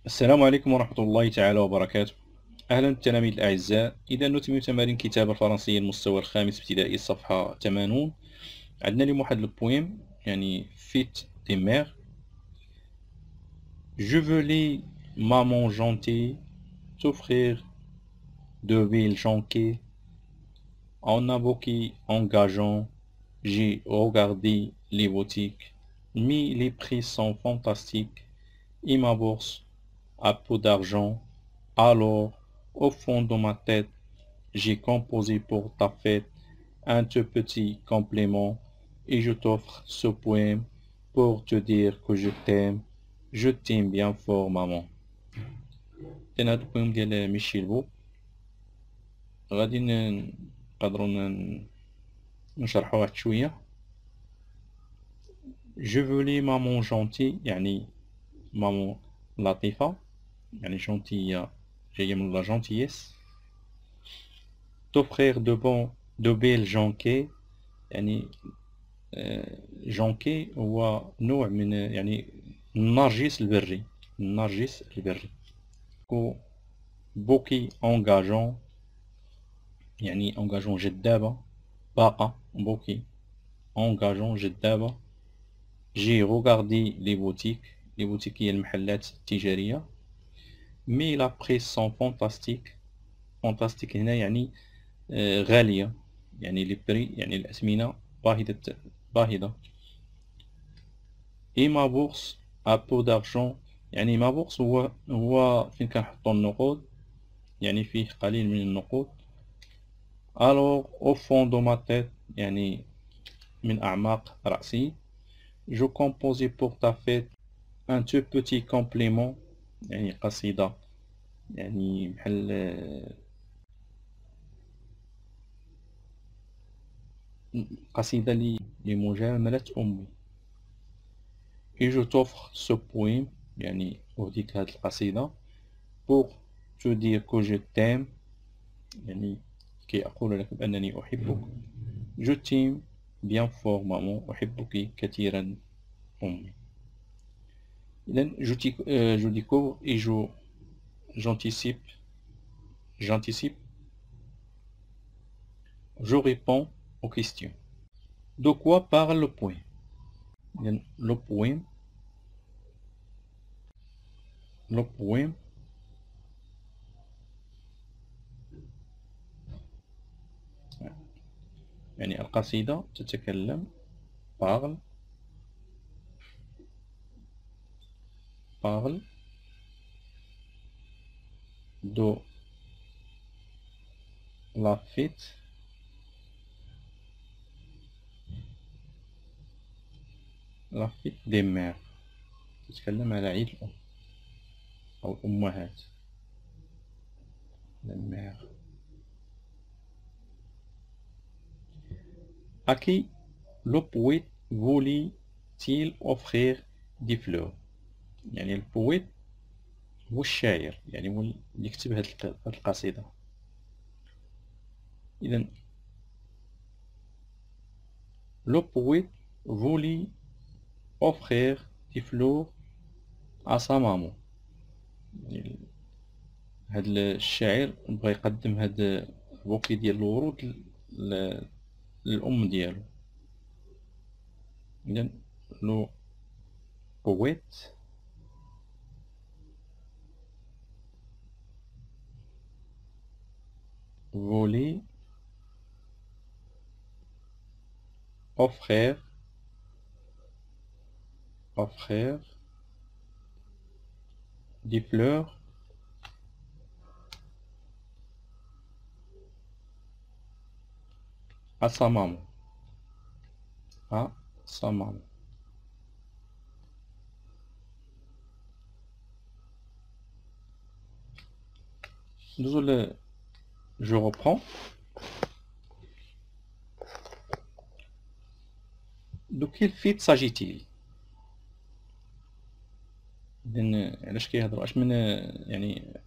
السلام عليكم ورحمة الله تعالى وبركاته. أهلا التلاميذ الأعزاء، إذا نتم تمارين الكتابة الفرنسية المستوى الخامس ابتدائي الصفحة 80. عندنا اليوم واحد البويم يعني فيت دي مير. Je veux les maman gentille t'offrir de belles jonquilles. En un bouquet engageant, j'ai regardé les boutiques, mais les prix sont fantastiques et ma bourse a peu d'argent. Alors, au fond de ma tête, j'ai composé pour ta fête un tout petit complément et je t'offre ce poème pour te dire que je t'aime. Je t'aime bien fort, maman. كان هذا البويم ديال ميشيل بو. غادي نقدروا نشرحوا واحد شوية. Je voulais maman gentille يعني maman لطيفة، يعني جونتية جاية من لا جونتييس. t'offrir de belles jonquilles يعني جونكي هو نوع من يعني النرجس البري. النرجس البري. بوكي انجاجون يعني انجاجون جذابة، باقة. بوكي انجاجون جذابة. جي روغاردي لي بوتيك. لي بوتيك هي المحلات التجارية. مي لا بريس سون فانتاستيك. فانتاستيك هنا يعني غالية، يعني لي بري يعني الأثمنة باهظة. اي ما بورس ا بو دارجون يعني ما بورس هو فين كنحطو النقود، يعني فيه قليل من النقود. الوغ او فون دو ما تيت يعني من اعماق راسي. جو كومبوزي بور تا فيت ان تو بوتي كومبليمون يعني قصيدة، يعني بحال قصيدة لمجاملة أمي. et je t'offre ce poème يعني أهديك هاد القصيدة pour te dire que je t'aime يعني كي أقول لك بأنني أحبك. je t'aime bien fort maman. أحبك كثيرا أمي. إذن je découvre et j'anticipe. Je réponds aux questions. De quoi parle le poème؟ إذن le poème يعني القصيدة تتكلم parle de la fête des mères. تتكلم على عيد الأم أو الأمهات. المير. À qui le poète voulait-il offrir des fleurs؟ يعني البويت هو الشاعر، يعني هو اللي كتب هاد القصيدة. إذن le poète voulait offrir des fleurs à sa maman. يعني هاد الشاعر بغى يقدم هاد البوكي ديال الورود للأم ديالو. إذن لو poète voulait offrir des fleurs à sa maman. Désolé, je reprends. De quelle fête s'agit-il؟ إذن علاش كيهضروا اش من يعني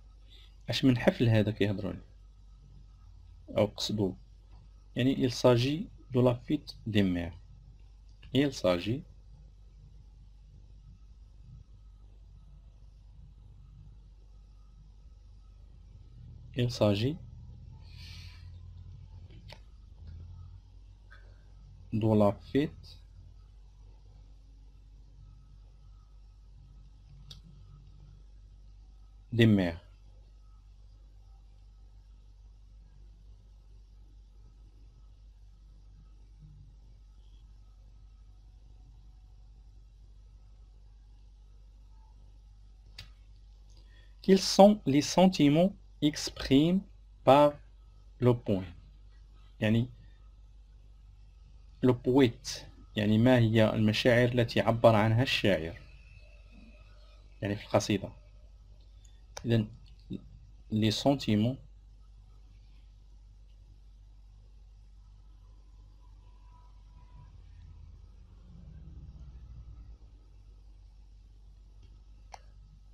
اش من حفل هذا كيهضروا عليه أو قصدوا؟ يعني il s'agit de la fête des mères. Il s'agit il s'agit de la fête des mères. Quels sont les sentiments exprimés par le poème؟ يعني le poète، يعني ما هي المشاعر التي عبر عنها الشاعر يعني في القصيدة. إذن les sentiments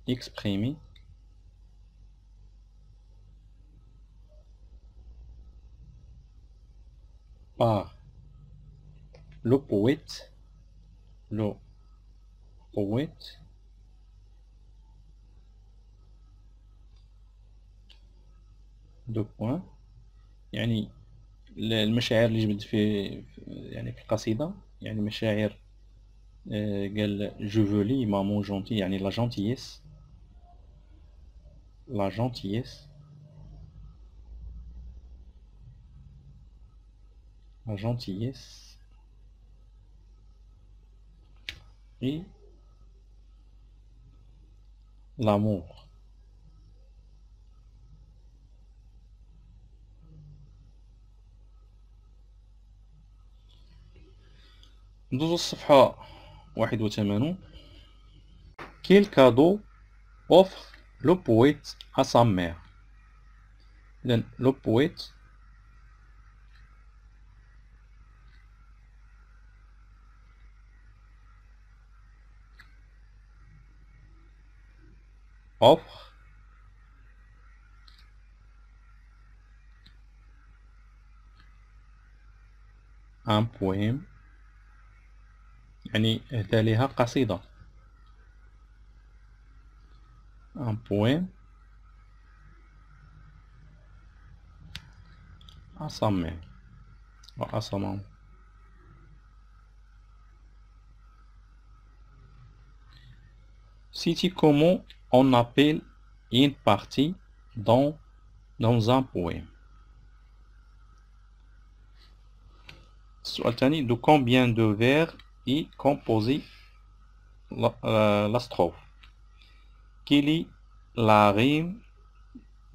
exprimés par le poète deux points، يعني المشاعر اللي جبت يعني في القصيدة، يعني مشاعر قال je veux les maman gentil، يعني la gentillesse la gentillesse la gentillesse et l'amour. ندوزو الصفحة 81. Quel cadeau offre le poète à sa mère؟ إذن le poète offre un poème، يعني اهدى لها قصيدة، un poème à sa mère ou à sa maman. Cite comment on appelle une partie dans un poème. السؤال الثاني de combien de vers est composée la strophe؟ Quelle est la rime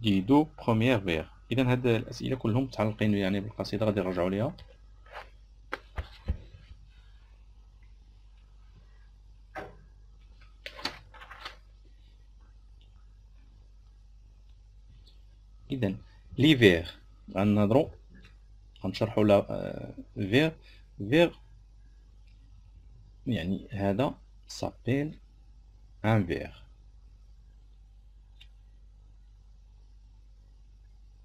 des deux premiers vers؟ إذا هاد الأسئلة كلهم متعلقين يعني بالقصيدة، غادي نرجعوا ليها. إذا لي vers غنهضروا غنشرحوا لا vers vers يعني هذا s'appelle un vers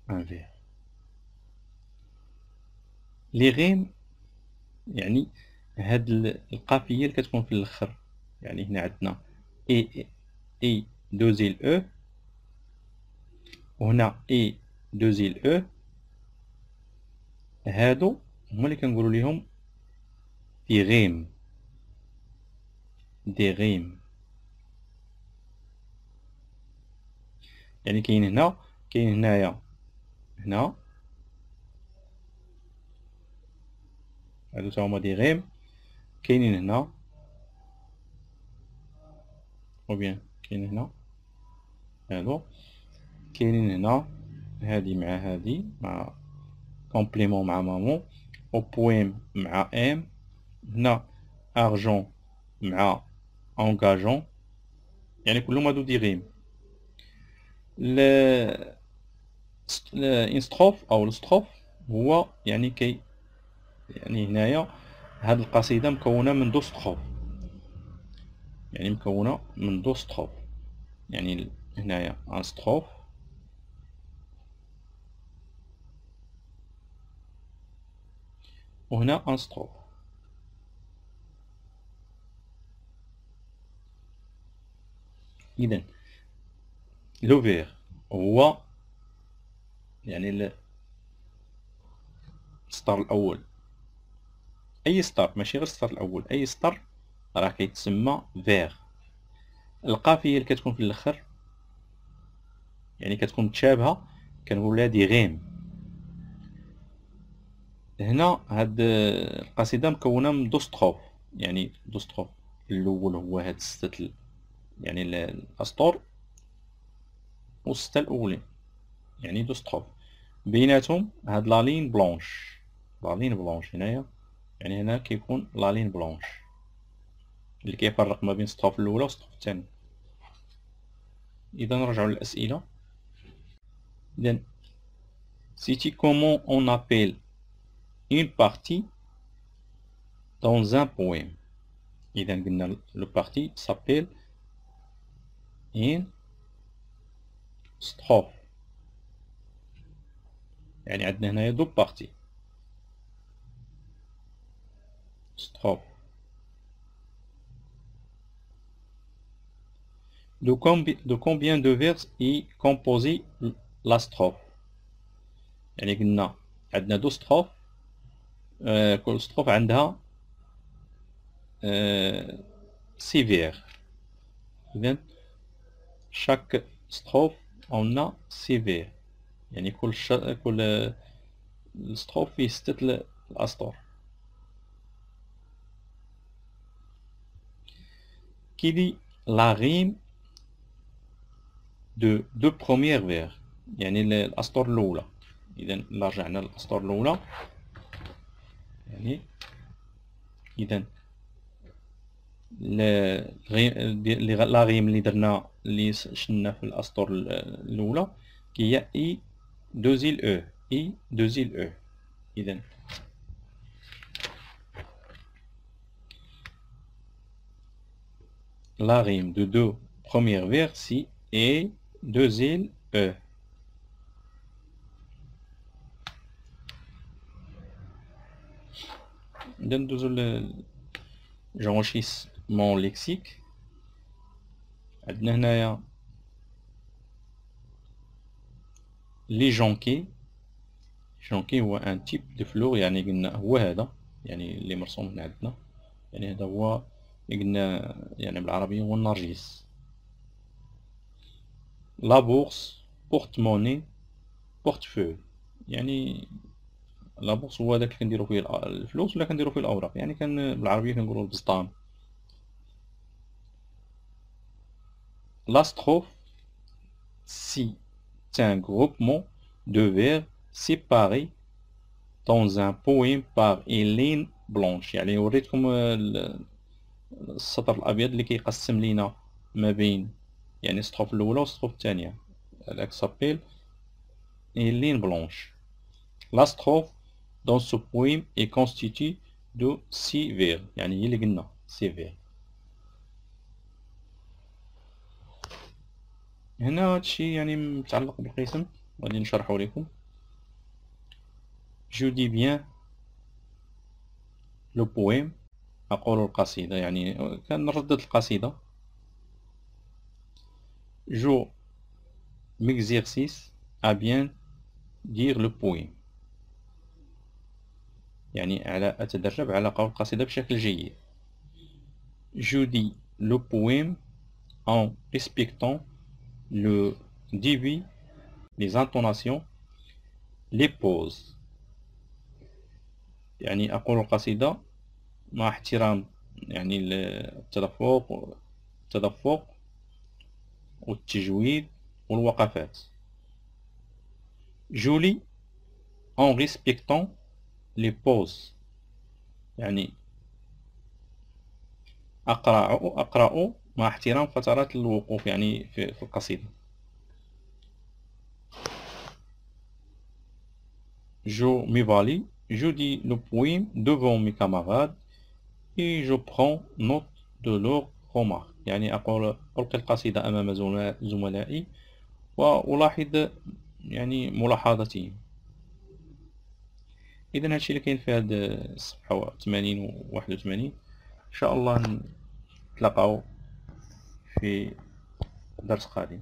un vers. لي غيم يعني هاد القافية اللي كتكون في الاخر، يعني هنا عندنا اي دو زيل او وهنا اي دو زيل او، هادو هما اللي كنقولوا ليهم دي غيم دي غيم. يعني كاين هنا كاين هنايا هنا هادو تا هما دي غيم، كاينين هنا او بيان كاين هنا هادو، كاينين هنا هادي مع هادي مع كومبليمون مع مامون، او بويم مع ام، هنا ارجون مع انغاجون، يعني كلهم هادو دي غيم. الانستروف او الستروف هو يعني يعني هنايا هاد القصيدة مكونة من دو ستروف، يعني مكونة من دو ستروف، يعني هنايا ان ستروف وهنا ان ستروف. إذن لو فير هو يعني السطر الأول، أي سطر ماشي غير السطر الأول، أي سطر راه كيتسمى فيغ. القاف هي اللي كتكون في الآخر، يعني كتكون متشابهة، كنقول هادي غيم. هنا هاد القصيدة مكونة من دو ستروف، يعني دو ستروف. الأول هو هاد الستة يعني الأسطر، والستة الأولين يعني دو ستروف، بيناتهم هاد لالين بلونش. لالين بلونش هنايا، يعني هنا كيكون لالين بلونش اللي كيفرق ما بين السطروف الأولى والسطروف الثاني. إذا نرجعو للأسئلة. إذا سيتي كومون أون أبيل une partie dans un poème. إذا قلنا لو بارتي s'appelle une strophe، يعني عندنا هنايا دو بارتي strophe. De combien de vers est composée la strophe؟ يعني قلنا عندنا دو ستروف، كل ستروف عندها 6 vers. إذا chaque strophe on a 6 vers، يعني كل ستروف فيه 6 الأسطر. Qui dit la rime de deux premiers vers، يعني الأسطر الأولى. إذا رجعنا للأسطر الأولى، يعني إذا لا غيم اللي درنا اللي شلنا في الأسطر الأولى هي إي دو زيل أو، إي دو زيل أو. إذا la rime de deux premiers vers c'est et deux îles E. ندوزو j'enrichissement lexique. عندنا هنايا لي جونكي. جونكي هو ان تيب دو فلور، يعني قلنا هو هذا، يعني اللي مرسوم هنا عندنا، يعني هذا هو اللي قلنا يعني بالعربية هو النرجس. لا بورس، بورت موني، بورتفوي. يعني لا بورس هو هذاك اللي كنديرو فيه الفلوس ولا كنديرو فيه الأوراق، يعني كان بالعربية كنقولو البسطام. La strophe, c'est un groupement de vers séparés dans un poème par une ligne blanche. يعني وريتكم السطر الأبيض اللي كيقسم لينا ما بين يعني السطروف الأولى والسطروف الثانية، هذاك s'appelle une ligne blanche. La strophe dans ce poème est constituée de 6 vers، يعني هي اللي قلنا 6 vers. هنا هادشي يعني متعلق بالقسم غادي نشرحو لكم. جو دي بيان لو بويم، أقول القصيدة، يعني كنردد القصيدة. جو ميكزيرسيس à bien dire le poème، يعني على أتدرب على قول القصيدة بشكل جيد. جو دي لو بويم en respectant le débit، les intonations، les pauses. يعني أقول القصيدة مع احترام يعني التدفق والتجويد والوقفات. جولي en respectant les pauses، يعني أقرأ مع احترام فترات الوقوف يعني في القصيدة. Je m'évalue، je dis le poème devant mes camarades et je prends note de leurs remarques، يعني ألقي القصيدة أمام زملائي وألاحظ يعني ملاحظتهم. إذا هادشي اللي كاين في هاد الصفحة 80 و 81. إن شاء الله نتلاقاو في درس قادم.